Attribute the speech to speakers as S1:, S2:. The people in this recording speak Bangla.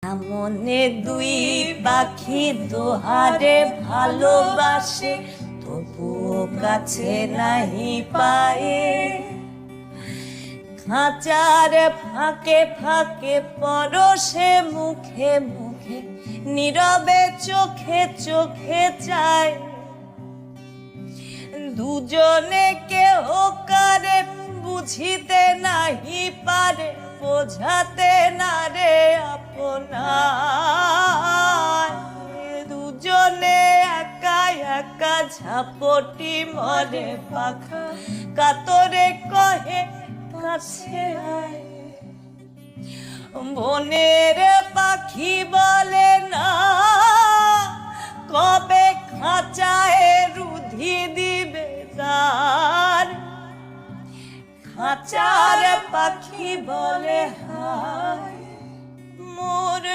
S1: মনে দুই পাখি দোহারে ভালোবাসে, তবুও কাছে নাহি পায়ে। খাঁচার ফাঁকে ফাঁকে পরশে মুখে মুখে, নীরবে চোখে চোখে চায়। দুজনে কেহ কারে বুঝিতে নাহি পারে, বোঝাতে না রে আপনার। দুজনে একা একা ঝাপটি মরে পাখা, কাতরে কহে কাছে আয়। বনের পাখি বলে না কবে খাঁচায় রুধি দিবে তার। খাঁচার পাখি বলে হায়